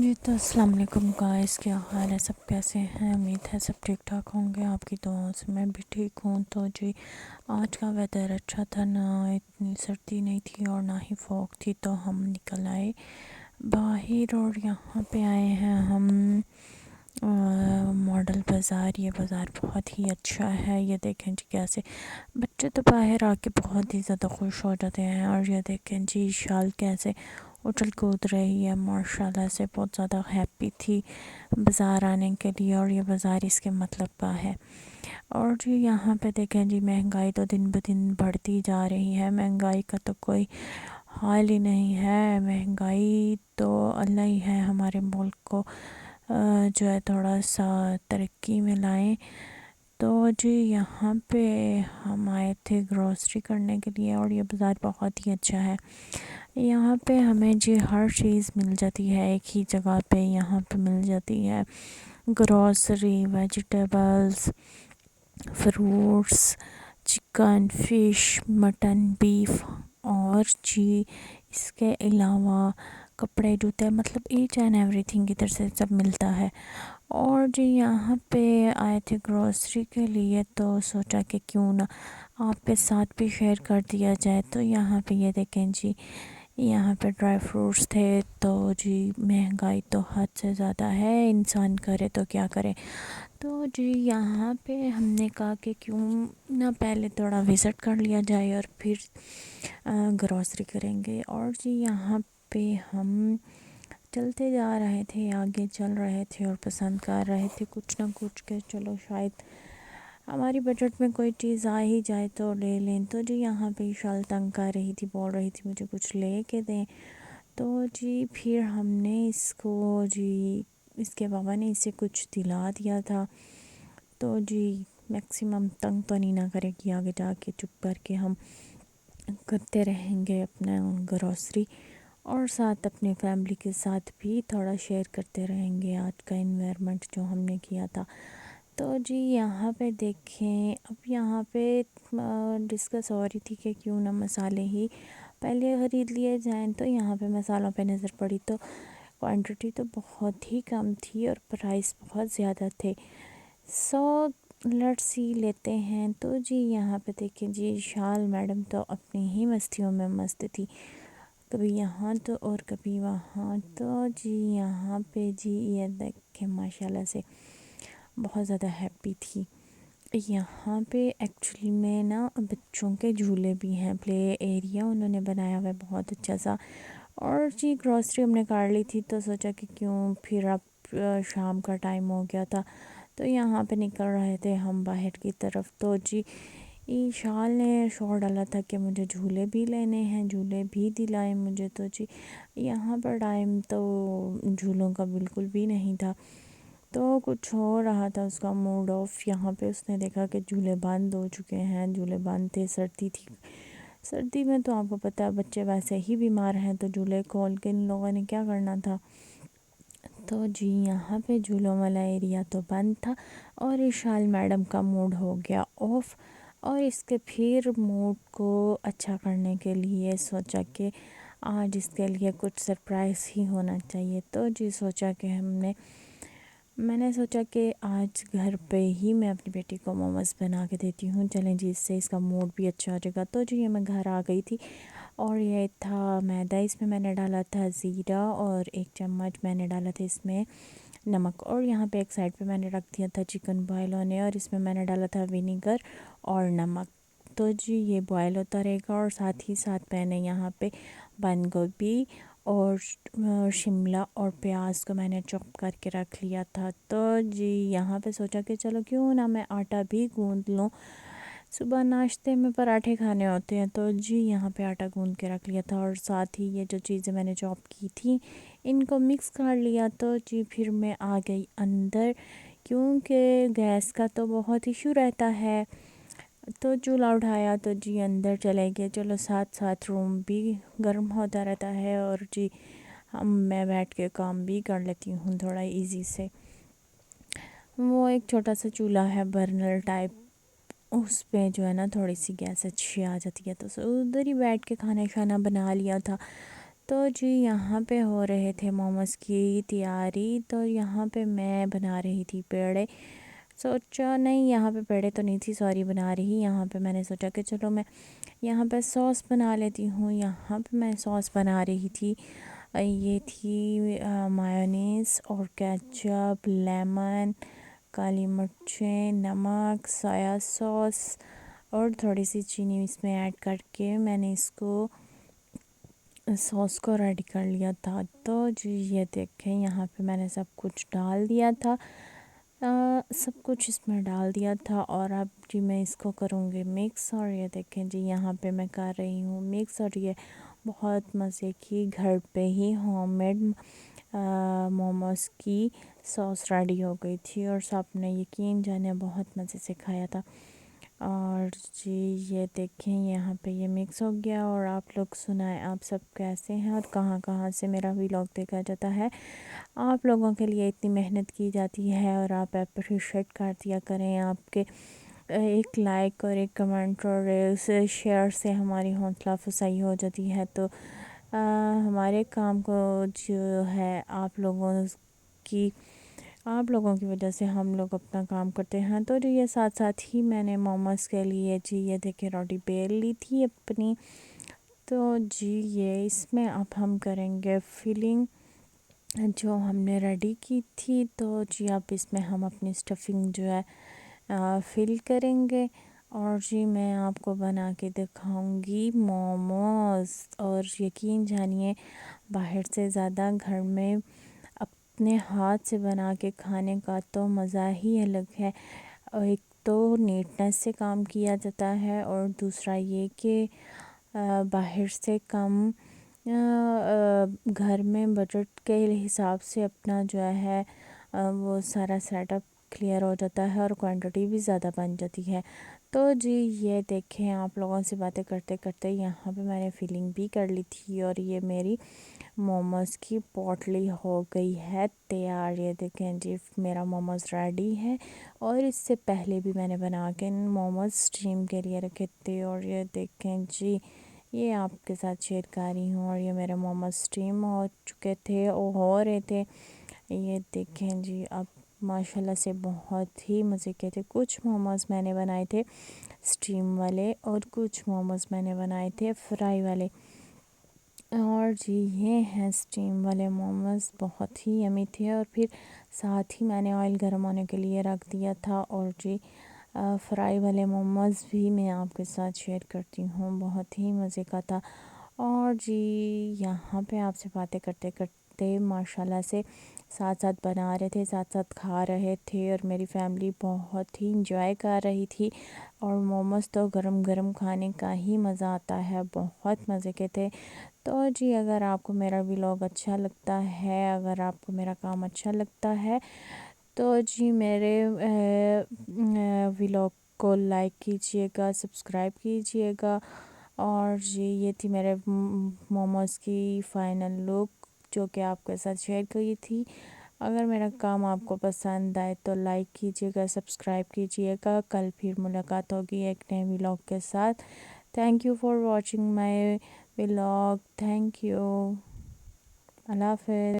جی تو السلام علیکم گائز، کیا حال ہے؟ سب کیسے ہیں؟ امید ہے سب ٹھیک ٹھاک ہوں گے، آپ کی دعاؤں سے میں بھی ٹھیک ہوں۔ تو جی آج کا ویدر اچھا تھا، نہ اتنی سردی نہیں تھی اور نہ ہی فوگ تھی، تو ہم نکل آئے باہر اور یہاں پہ آئے ہیں ہم ماڈل بازار۔ یہ بازار بہت ہی اچھا ہے، یہ دیکھیں جی کیسے بچے تو باہر آ کے بہت ہی زیادہ خوش ہو جاتے ہیں، اور یہ دیکھیں جی شال کیسے اچھل کود رہی ہے، ماشاءاللہ سے بہت زیادہ ہیپی تھی بازار آنے کے لیے، اور یہ بازار اس کے مطلب کا ہے۔ اور جی یہاں پہ دیکھیں جی مہنگائی تو دن بدن بڑھتی جا رہی ہے، مہنگائی کا تو کوئی حال ہی نہیں ہے۔ مہنگائی تو اللہ ہی ہے ہمارے ملک کو جو ہے تھوڑا سا ترقی میں لائیں۔ تو جی یہاں پہ ہم آئے تھے گروسری کرنے کے لیے، اور یہ بازار بہت ہی اچھا ہے۔ یہاں پہ ہمیں جی ہر چیز مل جاتی ہے ایک ہی جگہ پہ، یہاں پہ مل جاتی ہے grocery, vegetables, fruits, chicken, fish, mutton, beef, اور جی اس کے علاوہ کپڑے، جوتے، مطلب ایچ اینڈ ایوری تھنگ ادھر سے سب ملتا ہے۔ اور جی یہاں پہ آئے تھے گروسری کے لیے، تو سوچا کہ کیوں نہ آپ کے ساتھ بھی شیئر کر دیا جائے۔ تو یہاں پہ یہ دیکھیں جی یہاں پہ ڈرائی فروٹس تھے، تو جی مہنگائی تو حد سے زیادہ ہے، انسان کرے تو کیا کرے۔ تو جی یہاں پہ ہم نے کہا کہ کیوں نہ پہلے تھوڑا وزٹ کر لیا جائے اور پھر گروسری کریں گے۔ اور جی یہاں پہ ہم چلتے جا رہے تھے، آگے چل رہے تھے اور پسند کر رہے تھے کچھ نہ کچھ، کہ چلو شاید ہماری بجٹ میں کوئی چیز آ ہی جائے تو لے لیں۔ تو جی یہاں پہ شال تنگ کر رہی تھی، بول رہی تھی مجھے کچھ لے کے دیں۔ تو جی پھر ہم نے اس کو جی اس کے بابا نے اسے کچھ دلا دیا تھا، تو جی میکسیمم تنگ تو نہیں نہ کرے گی، آگے جا کے چپ کر کے ہم کرتے رہیں گے اپنا گروسری، اور ساتھ اپنے فیملی کے ساتھ بھی تھوڑا شیئر کرتے رہیں گے آج کا انوائرمنٹ جو ہم نے کیا تھا۔ تو جی یہاں پہ دیکھیں، اب یہاں پہ ڈسکس ہو رہی تھی کہ کیوں نہ مسالے ہی پہلے خرید لیے جائیں۔ تو یہاں پہ مسالوں پہ نظر پڑی تو کوانٹٹی تو بہت ہی کم تھی اور پرائس بہت زیادہ تھے، لیٹس سی لیتے ہیں۔ تو جی یہاں پہ دیکھیں جی شال میڈم تو اپنی ہی مستیوں میں مست تھی، کبھی یہاں تو اور کبھی وہاں۔ تو جی یہاں پہ جی یہ دیکھیں ماشاءاللہ سے بہت زیادہ ہیپی تھی۔ یہاں پہ ایکچولی میں نا بچوں کے جھولے بھی ہیں، پلے ایریا انہوں نے بنایا ہوا ہے بہت اچھا سا۔ اور جی گروسری ہم نے کر لی تھی، تو سوچا کہ کیوں پھر اب شام کا ٹائم ہو گیا تھا، تو یہاں پہ نکل رہے تھے ہم باہر کی طرف۔ تو جی شال نے شور ڈالا تھا کہ مجھے جھولے بھی لینے ہیں، جھولے بھی دلائے مجھے۔ تو جی یہاں پر ٹائم تو جھولوں کا بالکل بھی نہیں تھا، تو کچھ ہو رہا تھا اس کا موڈ آف۔ یہاں پہ اس نے دیکھا کہ جھولے بند ہو چکے ہیں، جھولے بند تھے، سردی تھی، سردی میں تو آپ کو پتہ ہے بچے ویسے ہی بیمار ہیں، تو جھولے کھول کے ان لوگوں نے کیا کرنا تھا۔ تو جی یہاں پہ جھولوں والا ایریا تو بند تھا، اور اشال میڈم کا موڈ ہو گیا آف، اور اس کے پھر موڈ کو اچھا کرنے کے لیے سوچا کہ آج اس کے لیے کچھ سرپرائز ہی ہونا چاہیے۔ تو جی سوچا کہ میں نے سوچا کہ آج گھر پہ ہی میں اپنی بیٹی کو موموز بنا کے دیتی ہوں، چلیں جی اس سے اس کا موڈ بھی اچھا ہو جائے گا۔ تو جی یہ میں گھر آ گئی تھی، اور یہ تھا میدا، اس میں میں نے ڈالا تھا زیرہ، اور 1 چمچ میں نے ڈالا تھا اس میں نمک، اور یہاں پہ ایک سائڈ پہ میں نے رکھ دیا تھا چکن بوائل ہونے، اور اس میں میں نے ڈالا تھا ونیگر اور نمک۔ تو جی یہ بوائل ہوتا رہے گا، اور ساتھ ہی ساتھ میں نے یہاں پہ بند گوبھی اور شملہ اور پیاز کو میں نے چاپ کر کے رکھ لیا تھا۔ تو جی یہاں پہ سوچا کہ چلو کیوں نہ میں آٹا بھی گوندھ لوں، صبح ناشتے میں پراٹھے کھانے ہوتے ہیں۔ تو جی یہاں پہ آٹا گوندھ کے رکھ لیا تھا، اور ساتھ ہی یہ جو چیزیں میں نے چاپ کی تھی ان کو مکس کر لیا۔ تو جی پھر میں آ گئی اندر، کیونکہ گیس کا تو بہت ایشو رہتا ہے، تو چولہا اٹھایا تو جی اندر چلے گئے، چلو ساتھ ساتھ روم بھی گرم ہوتا رہتا ہے، اور جی میں بیٹھ کے کام بھی کر لیتی ہوں تھوڑا ایزی سے۔ وہ ایک چھوٹا سا چولہا ہے برنر ٹائپ، اس پہ جو ہے نا تھوڑی سی گیس اچھی آ جاتی ہے، تو ادھر ہی بیٹھ کے کھانا شانا بنا لیا تھا۔ تو جی یہاں پہ ہو رہے تھے موموز کی تیاری، تو یہاں پہ میں بنا رہی تھی پیڑے. سوچا نہیں، یہاں پہ پیڑے تو نہیں تھی سوری بنا رہی، یہاں پہ میں نے سوچا کہ چلو میں یہاں پہ سوس بنا لیتی ہوں. یہاں پہ میں سوس بنا رہی تھی. یہ تھی مایونیز اور کیچپ، لیمن، کالی مرچیں، نمک، سویا سوس اور تھوڑی سی چینی اس میں ایڈ کر کے میں نے اس کو سوس کو ریڈی کر لیا تھا. تو جی یہ دیکھیں یہاں پہ میں نے سب کچھ ڈال دیا تھا، سب کچھ اس میں ڈال دیا تھا. اور اب جی میں اس کو کروں گی مکس. اور یہ دیکھیں جی یہاں پہ میں کر رہی ہوں مکس، اور یہ بہت مزے کی گھر پہ ہی ہوم میڈ موموز کی سوس ریڈی ہو گئی تھی، اور سب نے یقین جانے بہت مزے سے کھایا تھا. اور جی یہ دیکھیں یہاں پہ یہ مکس ہو گیا. اور آپ لوگ سنائیں آپ سب کیسے ہیں اور کہاں کہاں سے میرا ویلاگ دیکھا جاتا ہے. آپ لوگوں کے لیے اتنی محنت کی جاتی ہے اور آپ اپریشیٹ کر دیا کریں. آپ کے ایک لائک اور ایک کمنٹ اور شیئر سے ہماری حوصلہ افزائی ہو جاتی ہے. تو ہمارے کام کو جو ہے آپ لوگوں کی وجہ سے ہم لوگ اپنا کام کرتے ہیں. تو جو یہ ساتھ ساتھ ہی میں نے موموز کے لیے جی یہ دیکھیں روٹی بیل لی تھی اپنی. تو جی یہ اس میں اب ہم کریں گے فلنگ جو ہم نے ریڈی کی تھی. تو جی اب اس میں ہم اپنی اسٹفنگ جو ہے فل کریں گے. اور جی میں آپ کو بنا کے دکھاؤں گی موموز. اور یقین جانیے باہر سے زیادہ گھر میں اپنے ہاتھ سے بنا کے کھانے کا تو مزہ ہی الگ ہے. ایک تو نیٹنس سے کام کیا جاتا ہے، اور دوسرا یہ کہ باہر سے کم گھر میں بجٹ کے حساب سے اپنا جو ہے وہ سارا سیٹ اپ کلیئر ہو جاتا ہے، اور کوانٹٹی بھی زیادہ بن جاتی ہے. تو جی یہ دیکھیں آپ لوگوں سے باتیں کرتے کرتے یہاں پہ میں نے فلنگ بھی کر لی تھی، اور یہ میری موموز کی پوٹلی ہو گئی ہے تیار. یہ دیکھیں جی میرا موموز ریڈی ہے. اور اس سے پہلے بھی میں نے بنا کے موموز اسٹیم کے لیے رکھے تھے. اور یہ دیکھیں جی یہ آپ کے ساتھ شیئر کر رہی ہوں. اور یہ میرے موموز اسٹیم ہو چکے تھے اور ہو رہے تھے. یہ دیکھیں جی اب ماشاءاللہ سے بہت ہی مزے کے تھے. کچھ موموز میں نے بنائے تھے اسٹیم والے، اور کچھ موموز میں نے بنائے تھے فرائی والے. اور جی یہ ہیں اسٹیم والے موموز، بہت ہی یمی تھے. اور پھر ساتھ ہی میں نے آئل گرم ہونے کے لیے رکھ دیا تھا. اور جی فرائی والے موموز بھی میں آپ کے ساتھ شیئر کرتی ہوں، بہت ہی مزے کا تھا. اور جی یہاں پہ آپ سے باتیں کرتے کرتے ماشاءاللہ سے ساتھ ساتھ بنا رہے تھے، ساتھ ساتھ کھا رہے تھے، اور میری فیملی بہت ہی انجوائے کر رہی تھی. اور موموز تو گرم گرم کھانے کا ہی مزہ آتا ہے، بہت مزے کے تھے. تو جی اگر آپ کو میرا ولاگ اچھا لگتا ہے، اگر آپ کو میرا کام اچھا لگتا ہے تو جی میرے ولاگ کو لائک کیجئے گا، سبسکرائب کیجئے گا. اور جی یہ تھی میرے موموز کی فائنل لک جو کہ آپ کے ساتھ شیئر کی تھی. اگر میرا کام آپ کو پسند آئے تو لائک کیجئے گا، سبسکرائب کیجئے گا. کل پھر ملاقات ہوگی ایک نئے ولاگ کے ساتھ. Thank you for watching my vlog. Thank you. اللہ حافظ.